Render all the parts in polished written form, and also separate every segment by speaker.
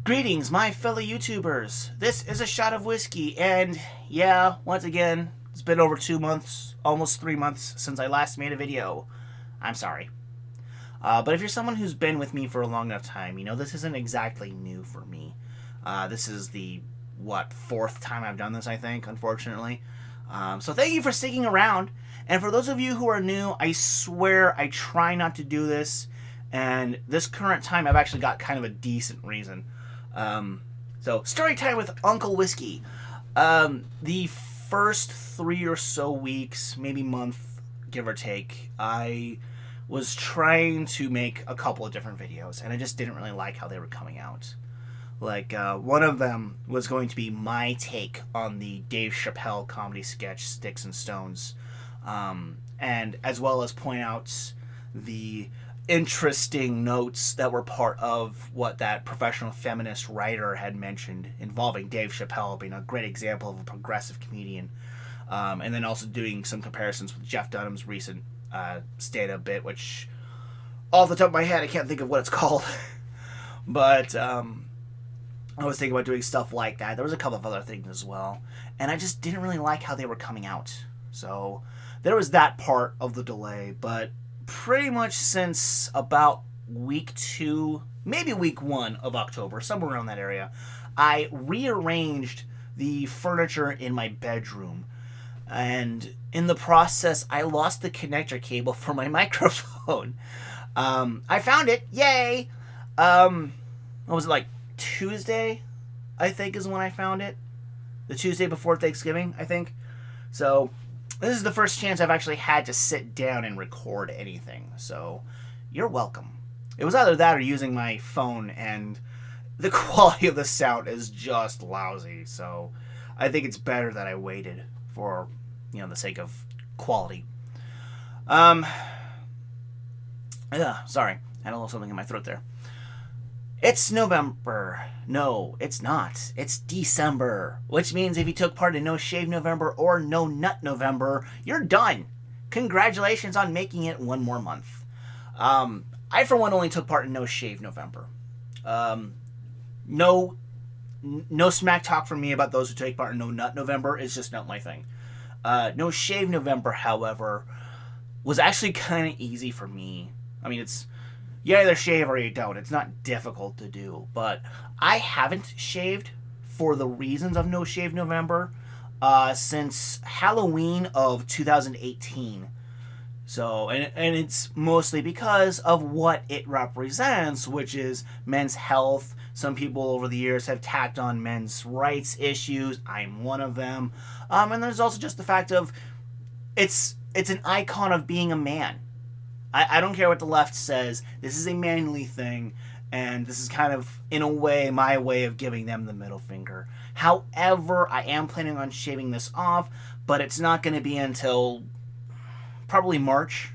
Speaker 1: Greetings, my fellow YouTubers. This is a shot of whiskey, and yeah, once again, it's been over 2 months, almost 3 months since I last made a video. I'm sorry. But if you're someone who's been with me for a long enough time, you know this isn't exactly new for me. This is the, fourth time I've done this, I think, unfortunately. So thank you for sticking around. And for those of you who are new, I swear I try not to do this. And this current time, I've actually got kind of a decent reason. So, story time with Uncle Whiskey. The first 3 or so weeks, maybe month, give or take, I was trying to make a couple of different videos, and I just didn't really like how they were coming out. Like, one of them was going to be my take on the Dave Chappelle comedy sketch, Sticks and Stones, and as well as point out the interesting notes that were part of what that professional feminist writer had mentioned involving Dave Chappelle being a great example of a progressive comedian, and then also doing some comparisons with Jeff Dunham's recent stand-up bit, which off the top of my head I can't think of what it's called. But I was thinking about doing stuff like that. There was a couple of other things as well, and I just didn't really like how they were coming out. So there was that part of the delay, but pretty much since about week 2, maybe week 1 of October, somewhere around that area, I rearranged the furniture in my bedroom. And in the process, I lost the connector cable for my microphone. I found it. Yay! What was it, like Tuesday, I think, is when I found it. The Tuesday before Thanksgiving, I think. So this is the first chance I've actually had to sit down and record anything, so you're welcome. It was either that or using my phone, and the quality of the sound is just lousy, so I think it's better that I waited for, the sake of quality. Sorry, I had a little something in my throat there. It's November. No, it's not. It's December, which means if you took part in No Shave November or No Nut November, you're done. Congratulations on making it one more month. I, for one, only took part in No Shave November. No smack talk from me about those who take part in No Nut November. It's just not my thing. No Shave November, however, was actually kind of easy for me. I mean, you either shave or you don't. It's not difficult to do. But I haven't shaved for the reasons of No Shave November since Halloween of 2018. So, and it's mostly because of what it represents, which is men's health. Some people over the years have tacked on men's rights issues. I'm one of them. And there's also just the fact of it's an icon of being a man. I don't care what the left says. This is a manly thing, and this is kind of, in a way, my way of giving them the middle finger. However, I am planning on shaving this off, but it's not going to be until probably March.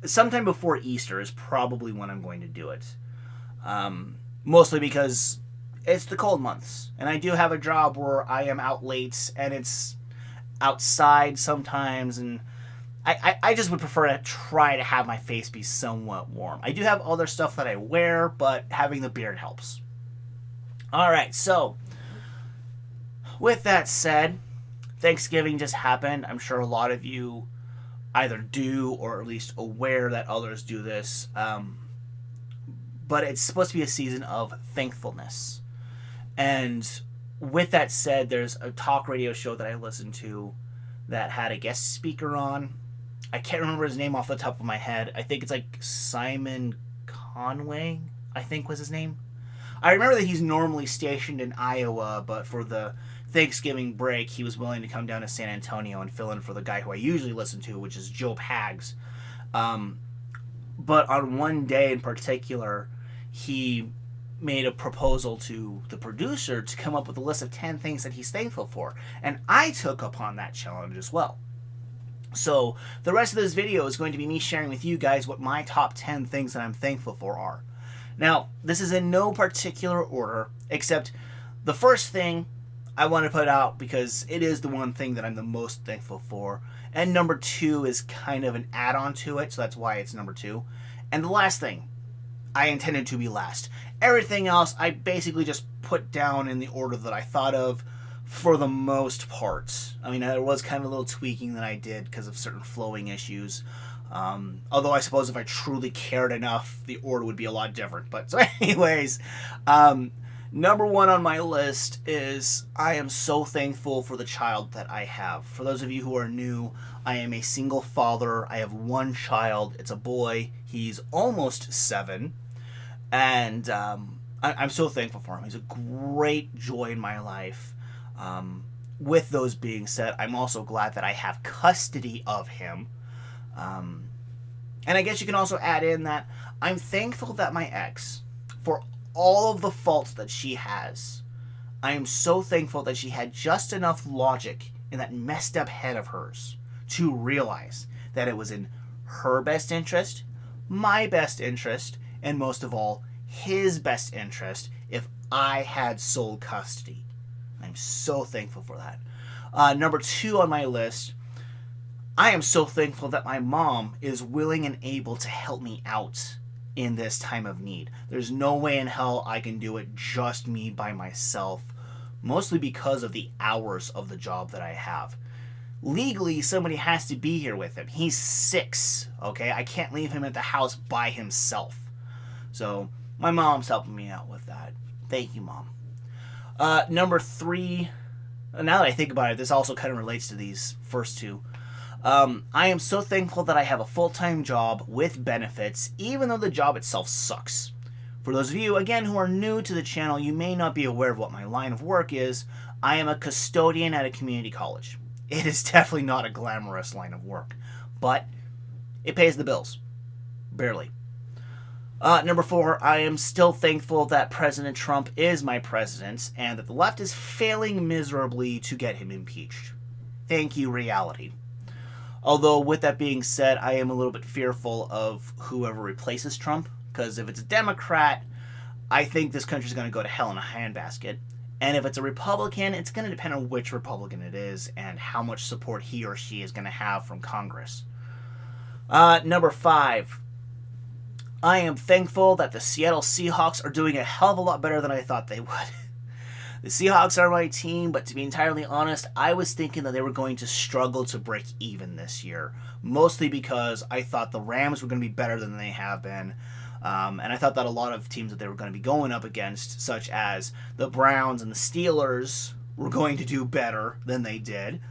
Speaker 1: Sometime before Easter is probably when I'm going to do it. Mostly because it's the cold months, and I do have a job where I am out late, and it's outside sometimes, and I just would prefer to try to have my face be somewhat warm. I do have other stuff that I wear, but having the beard helps. Alright, so with that said, Thanksgiving just happened. I'm sure a lot of you either do or at least aware that others do this. But it's supposed to be a season of thankfulness. And with that said, there's a talk radio show that I listened to that had a guest speaker on. I can't remember his name off the top of my head. I think it's like Simon Conway, I think was his name. I remember that he's normally stationed in Iowa, but for the Thanksgiving break, he was willing to come down to San Antonio and fill in for the guy who I usually listen to, which is Joe Pags. But on one day in particular, he made a proposal to the producer to come up with a list of 10 things that he's thankful for. And I took upon that challenge as well. So the rest of this video is going to be me sharing with you guys what my top 10 things that I'm thankful for are. Now, this is in no particular order, except the first thing I want to put out because it is the one thing that I'm the most thankful for. And number 2 is kind of an add-on to it, so that's why it's number 2. And the last thing I intended to be last. Everything else, I basically just put down in the order that I thought of for the most part. I mean, there was kind of a little tweaking that I did because of certain flowing issues. Although I suppose if I truly cared enough, the order would be a lot different. But so anyways, number one on my list is I am so thankful for the child that I have. For those of you who are new, I am a single father. I have one child. It's a boy. He's almost 7. And I'm so thankful for him. He's a great joy in my life. With those being said, I'm also glad that I have custody of him. And I guess you can also add in that I'm thankful that my ex, for all of the faults that she has, I am so thankful that she had just enough logic in that messed up head of hers to realize that it was in her best interest, my best interest, and most of all, his best interest if I had sole custody. I'm so thankful for that. Number 2 on my list, I am so thankful that my mom is willing and able to help me out in this time of need. There's no way in hell I can do it just me by myself, mostly because of the hours of the job that I have. Legally, somebody has to be here with him. He's 6, okay? I can't leave him at the house by himself. So, my mom's helping me out with that. Thank you, Mom. Number 3, now that I think about it, this also kind of relates to these first 2. I am so thankful that I have a full-time job with benefits, even though the job itself sucks. For those of you, again, who are new to the channel, you may not be aware of what my line of work is. I am a custodian at a community college. It is definitely not a glamorous line of work, but it pays the bills. Barely. Number 4, I am still thankful that President Trump is my president and that the left is failing miserably to get him impeached. Thank you, reality. Although, with that being said, I am a little bit fearful of whoever replaces Trump, because if it's a Democrat, I think this country's going to go to hell in a handbasket. And if it's a Republican, it's going to depend on which Republican it is and how much support he or she is going to have from Congress. Number 5, I am thankful that the Seattle Seahawks are doing a hell of a lot better than I thought they would. The Seahawks are my team, but to be entirely honest, I was thinking that they were going to struggle to break even this year. Mostly because I thought the Rams were going to be better than they have been. And I thought that a lot of teams that they were going to be going up against, such as the Browns and the Steelers, were going to do better than they did.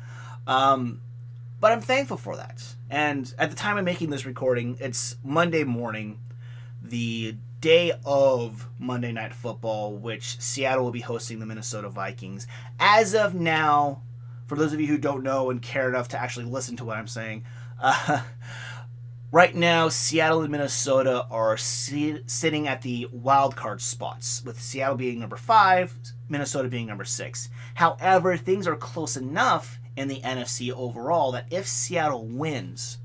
Speaker 1: But I'm thankful for that. And at the time of making this recording, it's Monday morning, the day of Monday Night Football, which Seattle will be hosting the Minnesota Vikings. As of now, for those of you who don't know and care enough to actually listen to what I'm saying, right now Seattle and Minnesota are sitting at the wild card spots, with Seattle being number 5, Minnesota being number 6. However, things are close enough in the NFC overall that if Seattle wins,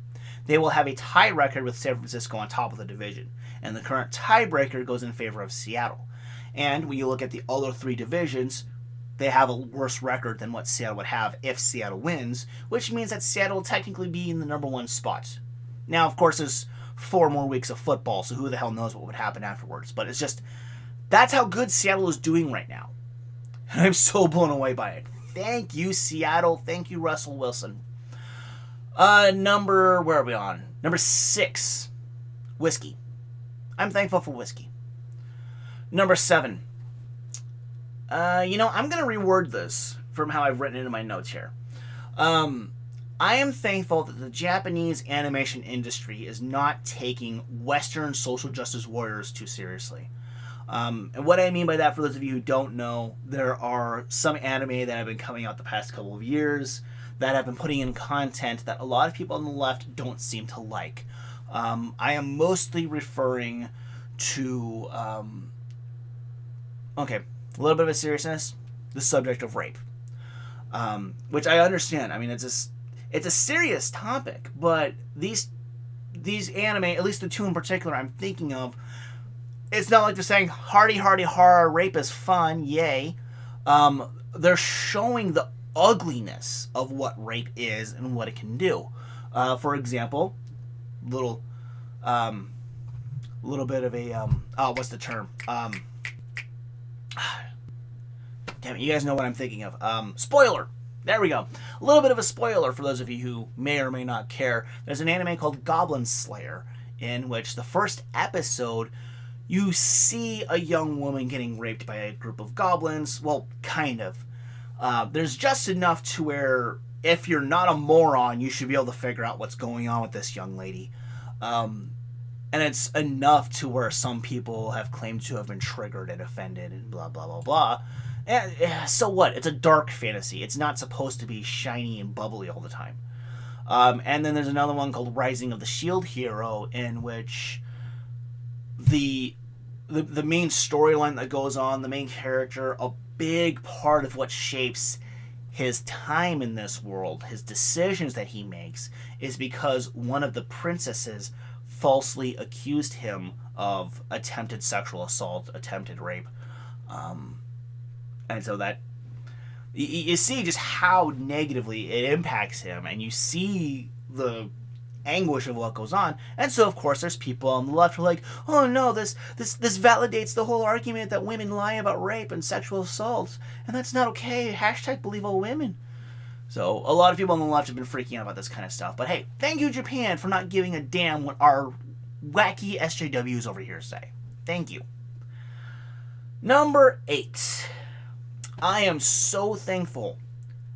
Speaker 1: they will have a tie record with San Francisco on top of the division. And the current tiebreaker goes in favor of Seattle. And when you look at the other 3 divisions, they have a worse record than what Seattle would have if Seattle wins, which means that Seattle will technically be in the number 1 spot. Now, of course, there's 4 more weeks of football, so who the hell knows what would happen afterwards. But it's just, that's how good Seattle is doing right now. And I'm so blown away by it. Thank you, Seattle. Thank you, Russell Wilson. Where are we on? Number 6, whiskey. I'm thankful for whiskey. Number 7. I'm going to reword this from how I've written it in my notes here. I am thankful that the Japanese animation industry is not taking Western social justice warriors too seriously. And what I mean by that, for those of you who don't know, there are some anime that have been coming out the past couple of years that have been putting in content that a lot of people on the left don't seem to like. I am mostly referring to, a little bit of a seriousness, the subject of rape. Which I understand. I mean, it's a serious topic, but these anime, at least the 2 in particular I'm thinking of, it's not like they're saying, hardy, hardy, horror, rape is fun, yay. They're showing the ugliness of what rape is and what it can do. For example, little little bit of a what's the term? Damn it, you guys know what I'm thinking of. Spoiler. There we go. A little bit of a spoiler for those of you who may or may not care. There's an anime called Goblin Slayer, in which the first episode you see a young woman getting raped by a group of goblins. Well, kind of. There's just enough to where if you're not a moron, you should be able to figure out what's going on with this young lady. And it's enough to where some people have claimed to have been triggered and offended and blah, blah, blah, blah. And so what? It's a dark fantasy. It's not supposed to be shiny and bubbly all the time. And then there's another one called Rising of the Shield Hero, in which the main storyline that goes on, the main character, a big part of what shapes his time in this world, his decisions that he makes, is because one of the princesses falsely accused him of attempted sexual assault, attempted rape. And so that you see just how negatively it impacts him, and you see the anguish of what goes on. And so of course there's people on the left who are like, oh no, this validates the whole argument that women lie about rape and sexual assault, and that's not okay. Hashtag believe all women. So a lot of people on the left have been freaking out about this kind of stuff. But hey, thank you Japan for not giving a damn what our wacky SJWs over here say. Thank you. Number 8. I am so thankful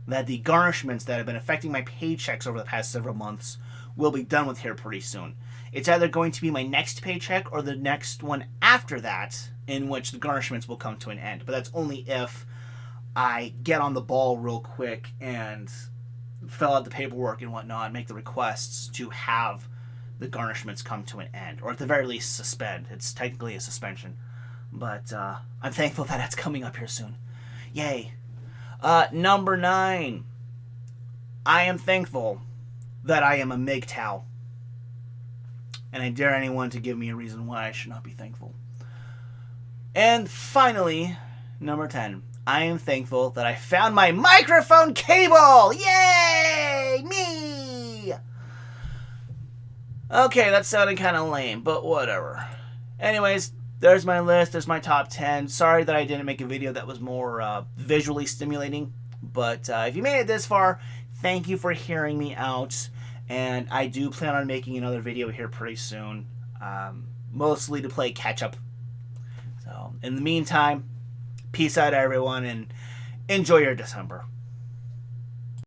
Speaker 1: that the garnishments that have been affecting my paychecks over the past several months will be done with here pretty soon. It's either going to be my next paycheck or the next one after that, in which the garnishments will come to an end. But that's only if I get on the ball real quick and fill out the paperwork and whatnot, make the requests to have the garnishments come to an end, or at the very least suspend. It's technically a suspension, but I'm thankful that it's coming up here soon. Yay. Number 9. I am thankful that I am a MGTOW. And I dare anyone to give me a reason why I should not be thankful. And finally, number 10. I am thankful that I found my microphone cable! Yay! Me! Okay, that sounded kind of lame, but whatever. Anyways, there's my list. There's my top 10. Sorry that I didn't make a video that was more visually stimulating. But if you made it this far, thank you for hearing me out. And I do plan on making another video here pretty soon. Mostly to play catch up. So, in the meantime, peace out everyone and enjoy your December.